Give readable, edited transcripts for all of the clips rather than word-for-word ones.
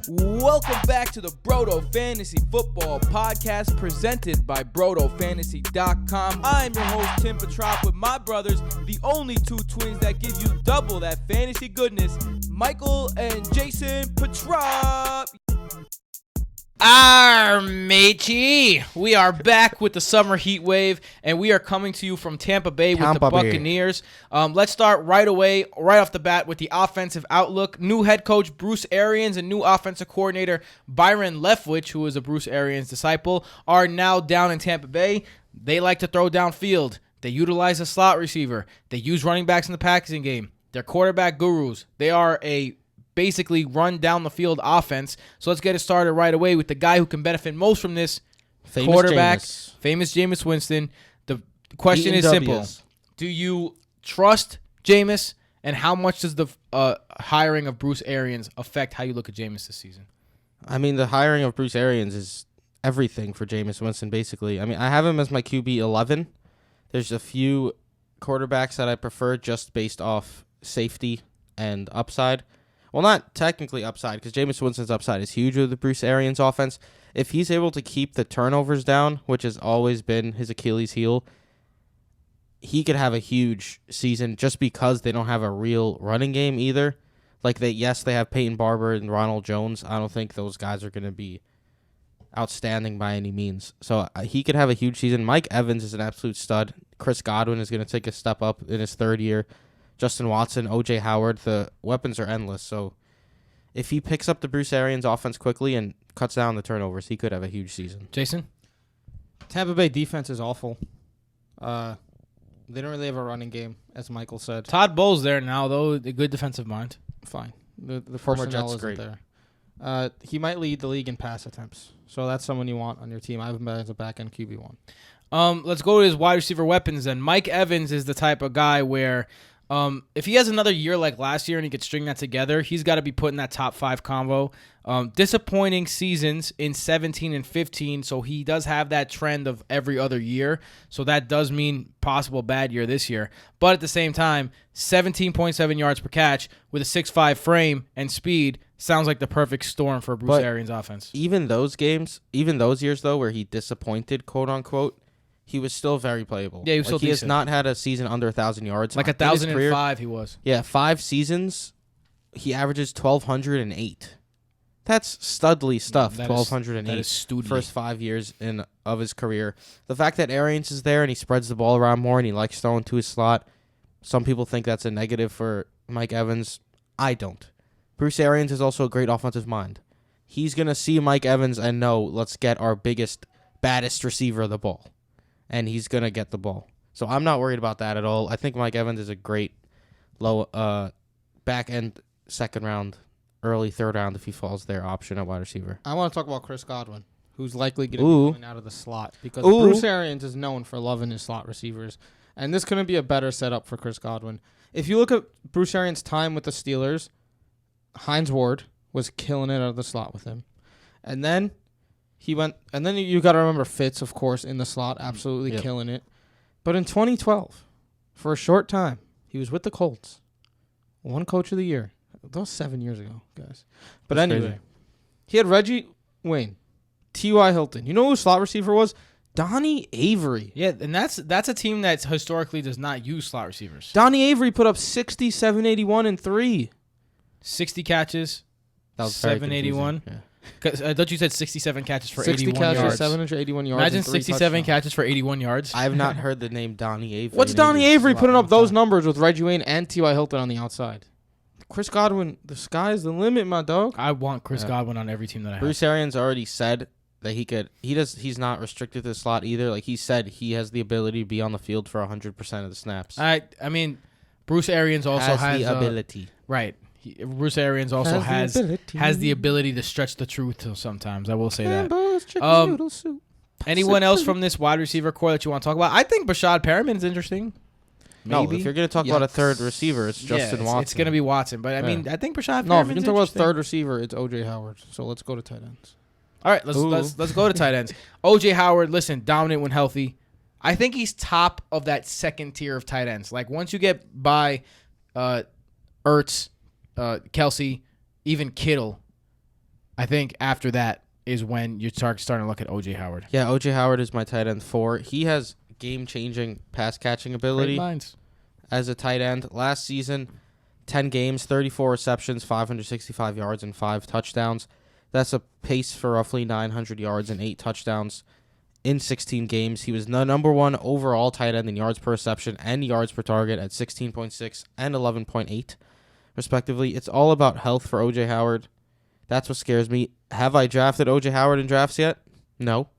Welcome back to the Broto Fantasy Football Podcast presented by BrotoFantasy.com. I'm your host, Tim PETROP, with my brothers, the only two twins that give you double that fantasy goodness, Michael and Jason PETROP. Matey, we are back with the summer heat wave, and we are coming to you from Tampa Bay with the Buccaneers. Let's start right away, right off the bat, with the offensive outlook. New head coach Bruce Arians and new offensive coordinator Byron Leftwich, who is a Bruce Arians disciple, are now down in Tampa Bay. They like to throw downfield. They utilize a slot receiver. They use running backs in the passing game. They're quarterback gurus. They are a basically run down the field offense. So let's get it started right away with the guy who can benefit most from this quarterback, famous Jameis Winston. The question is simple. Do you trust Jameis, and how much does the hiring of Bruce Arians affect how you look at Jameis this season? I mean, the hiring of Bruce Arians is everything for Jameis Winston, basically. I mean, I have him as my QB 11. There's a few quarterbacks that I prefer just based off safety and upside. Well, not technically upside, because Jameis Winston's upside is huge with the Bruce Arians offense. If he's able to keep the turnovers down, which has always been his Achilles heel, he could have a huge season just because they don't have a real running game either. Like, they have Peyton Barber and Ronald Jones. I don't think those guys are going to be outstanding by any means. So he could have a huge season. Mike Evans is an absolute stud. Chris Godwin is going to take a step up in his third year. Justin Watson, O.J. Howard, the weapons are endless. So if he picks up the Bruce Arians offense quickly and cuts down the turnovers, he could have a huge season. Jason? Tampa Bay defense is awful. They don't really have a running game, as Michael said. Todd Bowles there now, though. A good defensive mind. Fine. The former Jets isn't great. There. He might lead the league in pass attempts. So that's someone you want on your team. I have him as a back-end QB1. Let's go to his wide receiver weapons then. Mike Evans is the type of guy where if he has another year like last year and he could string that together, he's got to be put in that top 5 combo. Disappointing seasons in 17 and 15, so he does have that trend of every other year. So that does mean possible bad year this year. But at the same time, 17.7 yards per catch with a 6'5 frame and speed sounds like the perfect storm for Bruce Arians' offense. Even those games, even those years, though, where he disappointed, quote-unquote, he was still very playable. Yeah, he was still decent. He has not had a season under 1,000 yards. Like 1,005 he was. Yeah, 5 seasons, he averages 1,208. That's studly stuff, 1,208. That is studly. First 5 years of his career. The fact that Arians is there and he spreads the ball around more and he likes throwing to his slot, some people think that's a negative for Mike Evans. I don't. Bruce Arians is also a great offensive mind. He's going to see Mike Evans and know, let's get our biggest, baddest receiver the ball. And he's going to get the ball. So I'm not worried about that at all. I think Mike Evans is a great low back-end second round, early third round if he falls there option at wide receiver. I want to talk about Chris Godwin, who's likely going to be coming out of the slot. Because Bruce Arians is known for loving his slot receivers. And this couldn't be a better setup for Chris Godwin. If you look at Bruce Arians' time with the Steelers, Hines Ward was killing it out of the slot with him. And then he went, and then you got to remember Fitz, of course, in the slot, absolutely killing it. But in 2012, for a short time, he was with the Colts. One coach of the year. That was 7 years ago, guys. But That's anyway, crazy. He had Reggie Wayne, T.Y. Hilton. You know who his slot receiver was? Donnie Avery. Yeah, and that's a team that historically does not use slot receivers. Donnie Avery put up 67, 81, and 3. 60 catches, That was 781. Yeah. I thought you said 67 catches for 60 81 catches, yards. 781 yards. Imagine and 3 67 touchdowns. catches for 81 yards. I have not heard the name Donnie Avery. What's in Donnie ages. Avery putting up long those time. numbers with Reggie Wayne and T.Y. Hilton on the outside? Chris Godwin, the sky's the limit, my dog. I want Chris Godwin on every team that I have. Bruce Arians already said that he could. He's not restricted to the slot either. Like he said, he has the ability to be on the field for 100% of the snaps. I mean, Bruce Arians also has the ability. Right. Bruce Arians also has the ability to stretch the truth sometimes. I will say that. Anyone else from this wide receiver core that you want to talk about? I think Bashad Perriman is interesting. No, Maybe. if you're going to talk about a third receiver, it's Justin Watson. It's going to be Watson. But, I mean, I think Bashad Perriman No, if you're going to talk about third receiver, it's O.J. Howard. So let's go to tight ends. All right, let's go to tight ends. O.J. Howard, listen, dominant when healthy. I think he's top of that second tier of tight ends. Like, once you get by Ertz, Kelsey, even Kittle, I think after that is when you start starting to look at O.J. Howard. Yeah, O.J. Howard is my tight end 4. He has game-changing pass-catching ability as a tight end. Last season, 10 games, 34 receptions, 565 yards, and 5 touchdowns. That's a pace for roughly 900 yards and 8 touchdowns in 16 games. He was the number 1 overall tight end in yards per reception and yards per target at 16.6 and 11.8, respectively. It's all about health for O.J. Howard. That's what scares me. Have I drafted O.J. Howard in drafts yet? No.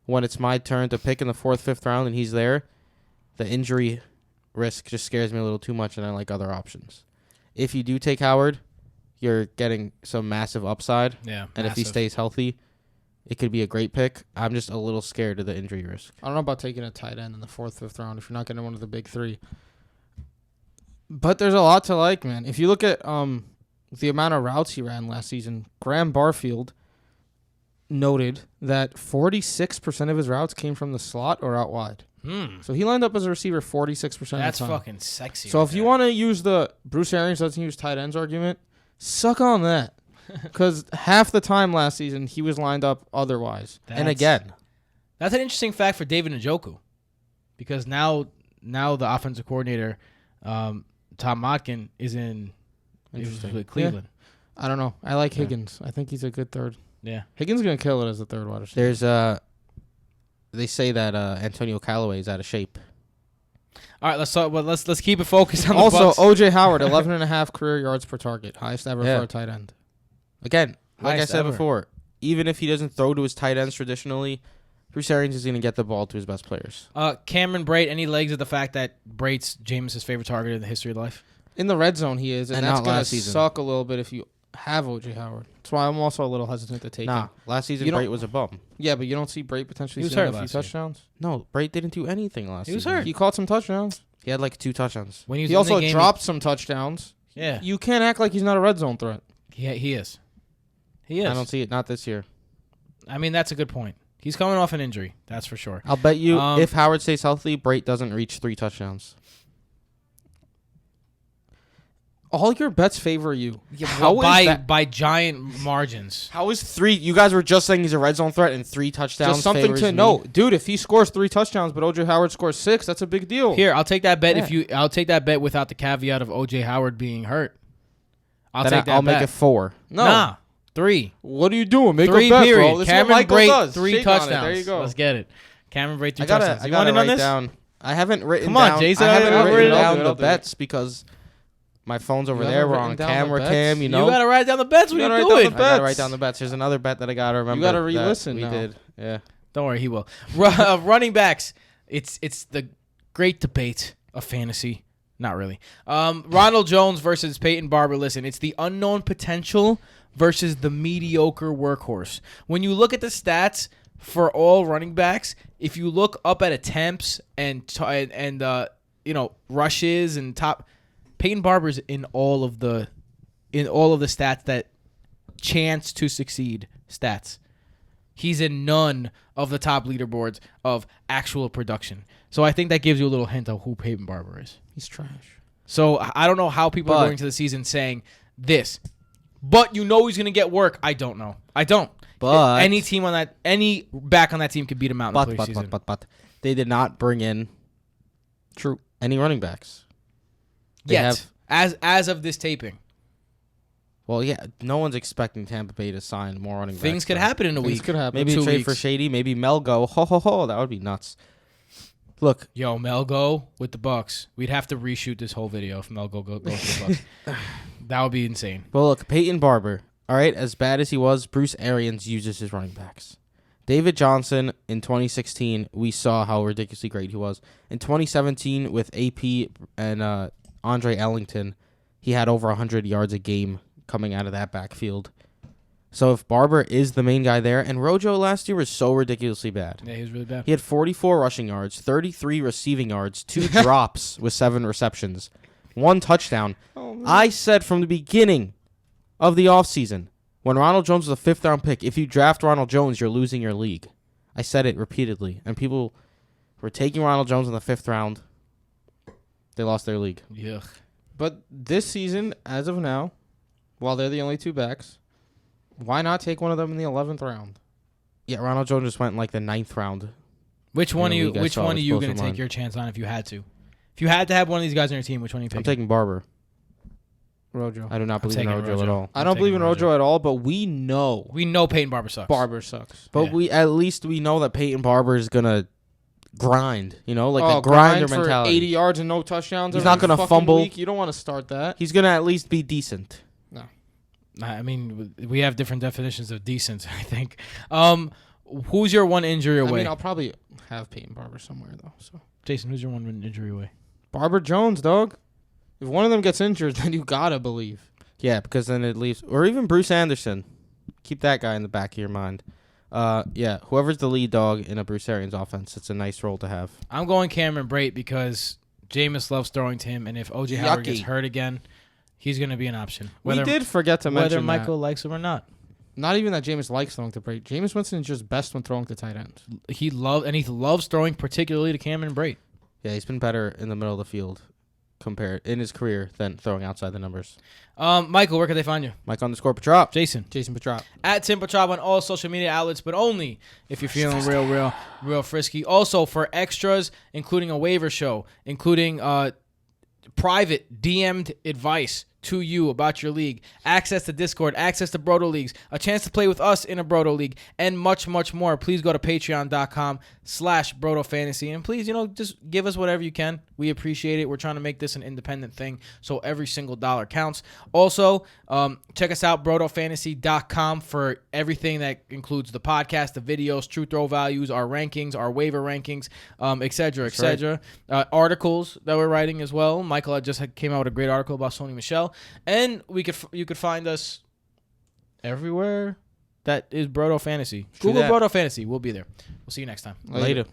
When it's my turn to pick in the 4th, 5th round and he's there, the injury risk just scares me a little too much, and I like other options. If you do take Howard, you're getting some massive upside. Yeah, and if he stays healthy, it could be a great pick. I'm just a little scared of the injury risk. I don't know about taking a tight end in the 4th, 5th round if you're not getting one of the big 3. But there's a lot to like, man. If you look at the amount of routes he ran last season, Graham Barfield noted that 46% of his routes came from the slot or out wide. So he lined up as a receiver 46% of the time. That's fucking sexy. So if you want to use the Bruce Arians doesn't use tight ends argument, suck on that. Because half the time last season, he was lined up otherwise. And again, that's an interesting fact for David Njoku. Because now the offensive coordinator, Tom Motkin, is with Cleveland. Yeah. I don't know. I like Higgins. I think he's a good third. Yeah. Higgins is going to kill it as a third wide receiver. They say that Antonio Callaway is out of shape. All right, let's talk. Well, let's keep it focused on also, the Bucs. O.J. Howard, 11.5 career yards per target. Highest ever for a tight end. Again, like Highest I said ever. before, even if he doesn't throw to his tight ends traditionally, Bruce Arians is going to get the ball to his best players. Cameron Brate, any legs of the fact that Brate's Jameis' favorite target in the history of life? In the red zone, he is, and that's not going to last season. suck a little bit if you have O.J. Howard. That's why I'm also a little hesitant to take him. Last season You don't- Brate was a bum. Yeah, but you don't see Brate potentially He was seeing hurt a few last year. touchdowns? No, Brate didn't do anything last season. He was hurt. He caught some touchdowns. He had like 2 touchdowns. When he was He in also the game, dropped some touchdowns. Yeah, You can't act like he's not a red zone threat. he is. He is. I don't see it. Not this year. I mean, that's a good point. He's coming off an injury. That's for sure. I'll bet you Um, if Howard stays healthy, Brate doesn't reach 3 touchdowns. All your bets favor you. How by giant margins. How is 3? You guys were just saying he's a red zone threat and 3 touchdowns. Just something favors to me. note. Dude, if he scores 3 touchdowns but O.J. Howard scores 6, that's a big deal. Here, I'll take that bet. Yeah. I'll take that bet without the caveat of O.J. Howard being hurt. I'll Then take that I'll bet. make it 4. No. Nah, 3. What are you doing? Make 3 a bet, period. bro. This is Cameron what Michael Brate, does. 3 Shake on it. touchdowns. There you go. Let's get it. Cameron Brate, 3 I gotta touchdowns. You want in on write this? down. I haven't written Come on, down. Jason, I haven't I'll written write it down down. the I'll do it. bets because my phone's over You there. haven't We're written on down the camera bets? cam. You know, You gotta write down the bets. What You are gotta you write doing? down the I gotta bets. write down the bets. There's another bet that I gotta remember. gotta that re-listen We now. did. Yeah. Don't worry, he will. Running backs. It's the great debate of fantasy. Not really. Ronald Jones versus Peyton Barber. Listen, it's the unknown potential versus the mediocre workhorse. When you look at the stats for all running backs, if you look up at attempts and rushes and top, Peyton Barber's in all of the stats that chance to succeed stats. He's in none of the top leaderboards of actual production. So I think that gives you a little hint of who Peyton Barber is. He's trash. So I don't know how people are going to the season saying this, but you know he's going to get work. I don't know. I don't. But any back on that team could beat him out in the preseason. But they did not bring in any running backs. They Yet, as of this taping, Well, yeah, no one's expecting Tampa Bay to sign more running backs. things could though. happen in a Things week. could happen. Maybe 2 trade weeks. for Shady. Maybe Melgo. Ho ho ho! That would be nuts. Look, Yo, Melgo with the Bucks. We'd have to reshoot this whole video if Melgo goes to the Bucks. That would be insane. well, look, Peyton Barber. All right, as bad as he was, Bruce Arians uses his running backs. David Johnson in 2016, we saw how ridiculously great he was. In 2017, with AP and Andre Ellington, he had over 100 yards a game coming out of that backfield. So if Barber is the main guy there, and Rojo last year was so ridiculously bad. Yeah, he was really bad. He had 44 rushing yards, 33 receiving yards, 2 drops with 7 receptions, 1 touchdown. I said from the beginning of the offseason, when Ronald Jones was a 5th-round pick, if you draft Ronald Jones, you're losing your league. I said it repeatedly, and people were taking Ronald Jones in the 5th round. They lost their league. Yuck. But this season, as of now, while they're the only 2 backs, Why not take one of them in the 11th round? Yeah, Ronald Jones just went in like the 9th round. Which one are you going to take your chance on if you had to? If you had to have one of these guys on your team, which one are you picking? I'm taking Barber. Rojo. I do not believe in Rojo at all. I don't believe in Rojo at all, but we know Peyton Barber sucks. But we know that Peyton Barber is going to grind, the grinder grind mentality. For 80 yards and no touchdowns. He's not going to fumble. Week. You don't want to start that. He's going to at least be decent. No. I mean, we have different definitions of decent, I think. Who's your one injury away? I mean, I'll probably have Peyton Barber somewhere, though. So, Jason, who's your one injury away? Barber Jones, dog. If one of them gets injured, then you got to believe. Yeah, because then it leaves... Or even Bruce Anderson. Keep that guy in the back of your mind. Yeah, whoever's the lead dog in a Bruce Arians offense, it's a nice role to have. I'm going Cameron Brate because Jameis loves throwing to him, and if O.J. Howard gets hurt again, he's going to be an option. We did forget to mention whether Michael likes him or not. Not even that Jameis likes throwing to Brate. Jameis Winston is just best when throwing to tight ends. He loves throwing particularly to Cameron Brate. Yeah, he's been better in the middle of the field compared in his career than throwing outside the numbers. Michael, where can they find you? Mike_Petrop. Jason Petrop. At Tim Petrop on all social media outlets, but only if you're feeling real frisky. Also for extras, including a waiver show, including private DM'd advice to you about your league, access to Discord, access to Broto Leagues, a chance to play with us in a Broto League, and much, much more. Please go to patreon.com/BrotoFantasy. And please, just give us whatever you can. We appreciate it. We're trying to make this an independent thing, so every single dollar counts. Also, check us out, BrotoFantasy.com, for everything that includes the podcast, the videos, true throw values, our rankings, our waiver rankings, et cetera, et cetera. Right. Articles that we're writing as well. Michael came out with a great article about Sony Michel. And you could find us everywhere that is Broto Fantasy. Google Broto Fantasy. We'll be there. We'll see you next time. Later.